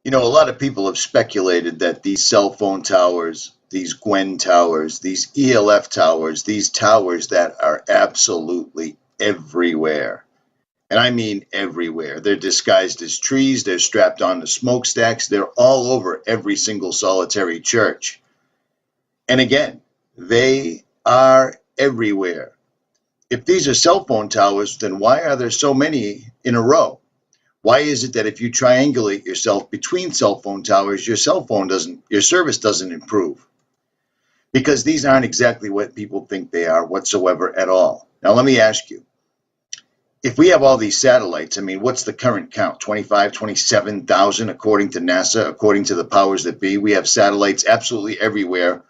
You know, a lot of people have speculated that these cell phone towers, these Gwen towers, these ELF towers, these towers that are absolutely everywhere. And I mean everywhere. They're disguised as trees, they're strapped onto smokestacks, they're all over every single solitary church. And again, they are everywhere. If these are cell phone towers, then why are there so many in a row? Why is it that if you triangulate yourself between cell phone towers, your service doesn't improve? Because these aren't exactly what people think they are whatsoever at all. Now, let me ask you, if we have all these satellites, I mean, what's the current count? 25, 27,000 according to NASA, according to the powers that be. We have satellites absolutely everywhere.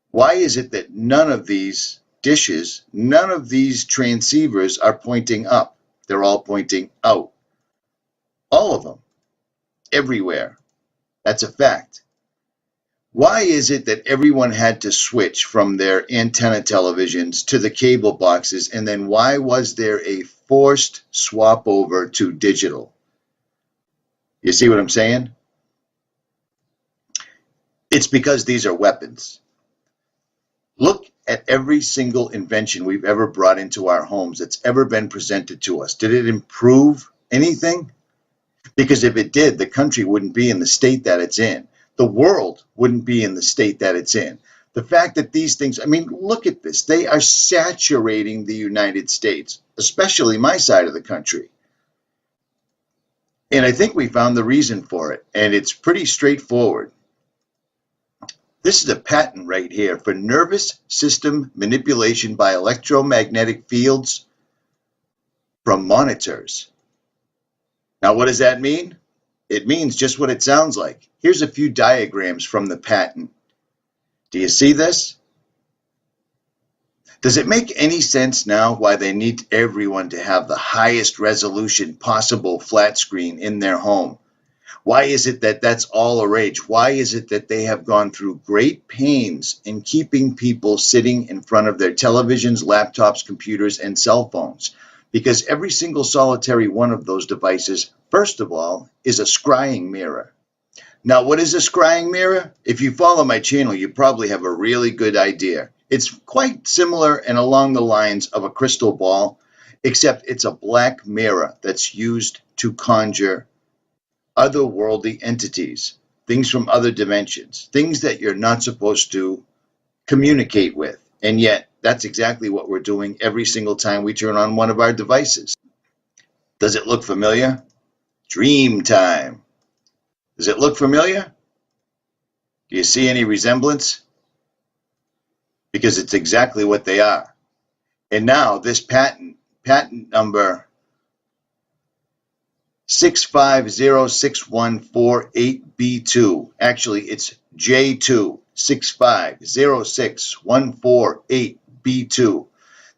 Why is it that none of these dishes, none of these transceivers are pointing up? They're all pointing out. All of them, everywhere. That's a fact. Why is it that everyone had to switch from their antenna televisions to the cable boxes, and then why was there a forced swap over to digital? You see what I'm saying? It's because these are weapons. Look at every single invention we've ever brought into our homes that's ever been presented to us. Did it improve anything? Because if it did, the country wouldn't be in the state that it's in. The world wouldn't be in the state that it's in. The fact that these things, I mean, look at this. They are saturating the United States, especially my side of the country. And I think we found the reason for it, and it's pretty straightforward. This is a patent right here for nervous system manipulation by electromagnetic fields from monitors. Now, what does that mean? It means just what it sounds like. Here's a few diagrams from the patent. Do you see this? Does it make any sense now why they need everyone to have the highest resolution possible flat screen in their home? Why is it that that's all a rage? Why is it that they have gone through great pains in keeping people sitting in front of their televisions, laptops, computers, and cell phones? Because every single solitary one of those devices, first of all, is a scrying mirror. Now, what is a scrying mirror? If you follow my channel, you probably have a really good idea. It's quite similar and along the lines of a crystal ball, except it's a black mirror that's used to conjure otherworldly entities, things from other dimensions, things that you're not supposed to communicate with. And yet, that's exactly what we're doing every single time we turn on one of our devices. Does it look familiar? Dream time. Does it look familiar? Do you see any resemblance? Because it's exactly what they are. And now this patent number 6506148B2, actually it's J2 6506148B2.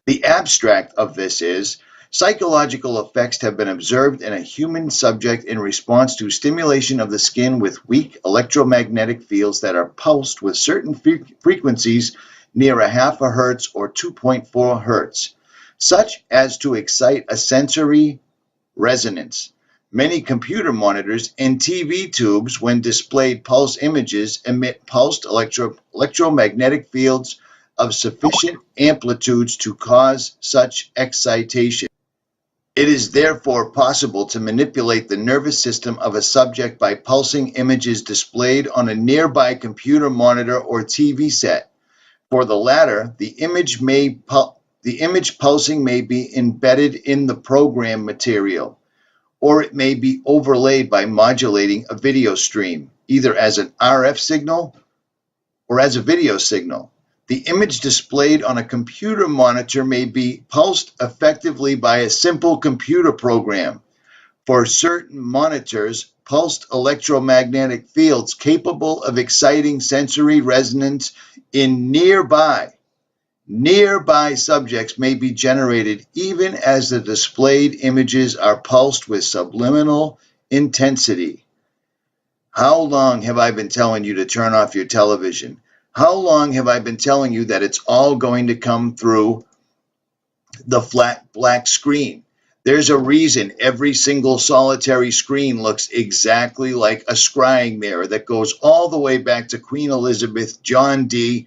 The abstract of this is, psychological effects have been observed in a human subject in response to stimulation of the skin with weak electromagnetic fields that are pulsed with certain frequencies near a half a hertz or 2.4 hertz, such as to excite a sensory resonance. Many computer monitors and TV tubes, when displayed pulse images, emit pulsed electromagnetic fields of sufficient amplitudes to cause such excitation. It is therefore possible to manipulate the nervous system of a subject by pulsing images displayed on a nearby computer monitor or TV set. For the latter, the image pulsing may be embedded in the program material, or it may be overlaid by modulating a video stream, either as an RF signal or as a video signal. The image displayed on a computer monitor may be pulsed effectively by a simple computer program. For certain monitors, pulsed electromagnetic fields capable of exciting sensory resonance in nearby subjects may be generated even as the displayed images are pulsed with subliminal intensity. How long have I been telling you to turn off your television? How long have I been telling you that it's all going to come through the flat black screen? There's a reason every single solitary screen looks exactly like a scrying mirror that goes all the way back to Queen Elizabeth, John Dee.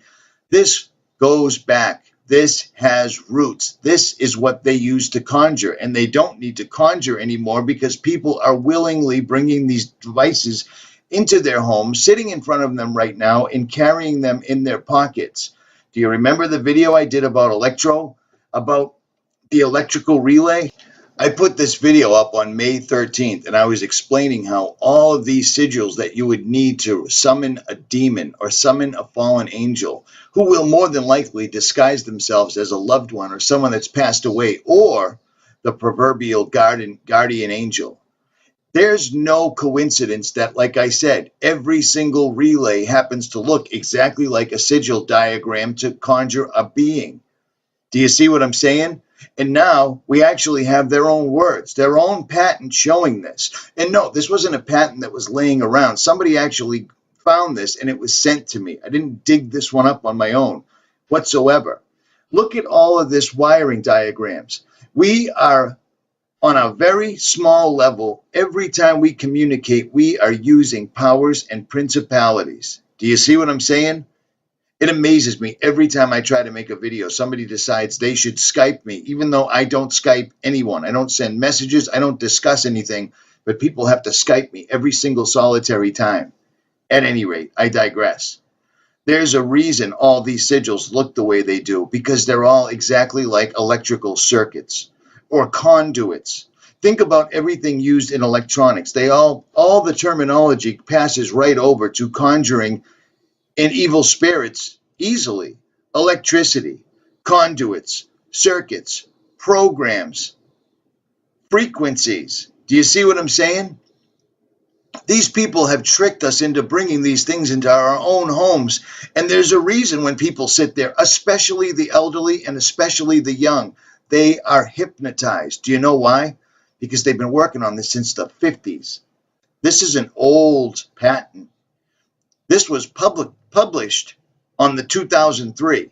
This goes back. This has roots. This is what they used to conjure, and they don't need to conjure anymore because people are willingly bringing these devices into their homes, sitting in front of them right now and carrying them in their pockets. Do you remember the video I did about about the electrical relay? I put this video up on May 13th, and I was explaining how all of these sigils that you would need to summon a demon or summon a fallen angel, who will more than likely disguise themselves as a loved one or someone that's passed away, or the proverbial guardian angel. There's no coincidence that, like I said, every single relay happens to look exactly like a sigil diagram to conjure a being. Do you see what I'm saying? And now we actually have their own words, their own patent showing this. And no, this wasn't a patent that was laying around. Somebody actually found this and it was sent to me. I didn't dig this one up on my own whatsoever. Look at all of this wiring diagrams. We are on a very small level. Every time we communicate, we are using powers and principalities. Do you see what I'm saying? It amazes me every time I try to make a video, somebody decides they should Skype me, even though I don't Skype anyone. I don't send messages. I don't discuss anything, but people have to Skype me every single solitary time. At any rate, I digress. There's a reason all these sigils look the way they do, because they're all exactly like electrical circuits or conduits. Think about everything used in electronics. All the terminology passes right over to conjuring and evil spirits easily. Electricity, conduits, circuits, programs, frequencies. Do you see what I'm saying? These people have tricked us into bringing these things into our own homes. And there's a reason when people sit there, especially the elderly and especially the young, they are hypnotized. Do you know why? Because they've been working on this since the 50s. This is an old patent. This was published on the 2003.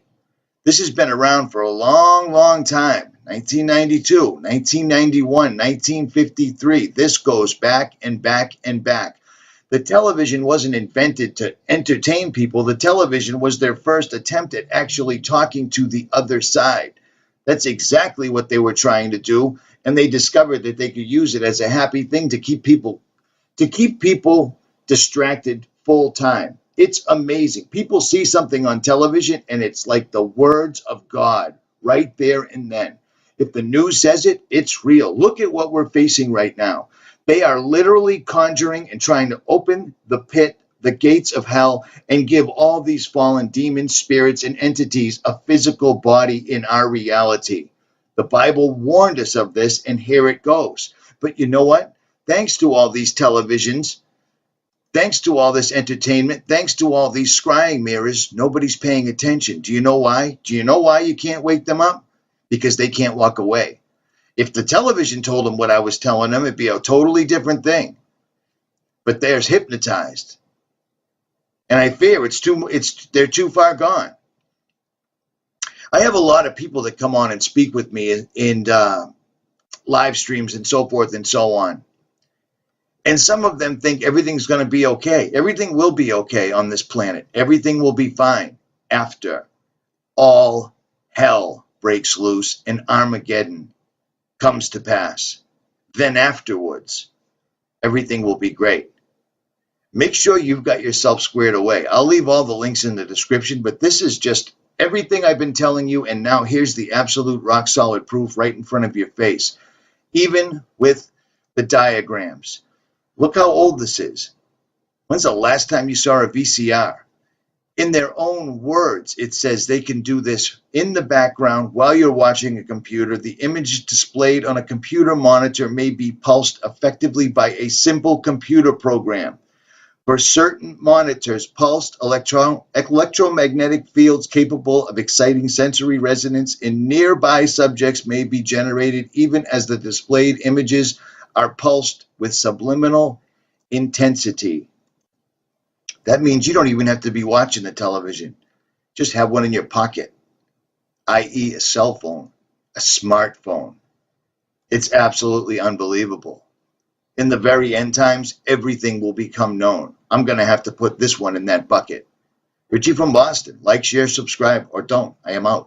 This has been around for a long, long time. 1992, 1991, 1953. This goes back and back and back. The television wasn't invented to entertain people. The television was their first attempt at actually talking to the other side. That's exactly what they were trying to do, and they discovered that they could use it as a happy thing to keep people distracted full time. It's amazing. People see something on television and it's like the words of God right there and then. If the news says it, it's real. Look at what we're facing right now. They are literally conjuring and trying to open the pit, the gates of hell, and give all these fallen demons, spirits, and entities a physical body in our reality. The Bible warned us of this, and here it goes. But you know what? Thanks to all these televisions, thanks to all this entertainment, thanks to all these scrying mirrors, nobody's paying attention. Do you know why? Do you know why you can't wake them up? Because they can't walk away. If the television told them what I was telling them, it'd be a totally different thing. But they're hypnotized. And I fear they're too far gone. I have a lot of people that come on and speak with me in live streams and so forth and so on. And some of them think everything's going to be okay. Everything will be okay on this planet. Everything will be fine after all hell breaks loose and Armageddon comes to pass. Then afterwards, everything will be great. Make sure you've got yourself squared away. I'll leave all the links in the description, but this is just everything I've been telling you, and now here's the absolute rock solid proof right in front of your face. Even with the diagrams. Look how old this is. When's the last time you saw a VCR? In their own words, it says they can do this in the background while you're watching a computer. The image displayed on a computer monitor may be pulsed effectively by a simple computer program. For certain monitors, pulsed electromagnetic fields capable of exciting sensory resonance in nearby subjects may be generated even as the displayed images are pulsed with subliminal intensity. That means you don't even have to be watching the television. Just have one in your pocket, i.e. a cell phone, a smartphone. It's absolutely unbelievable. In the very end times, everything will become known. I'm going to have to put this one in that bucket. Richie from Boston. Like, share, subscribe, or don't. I am out.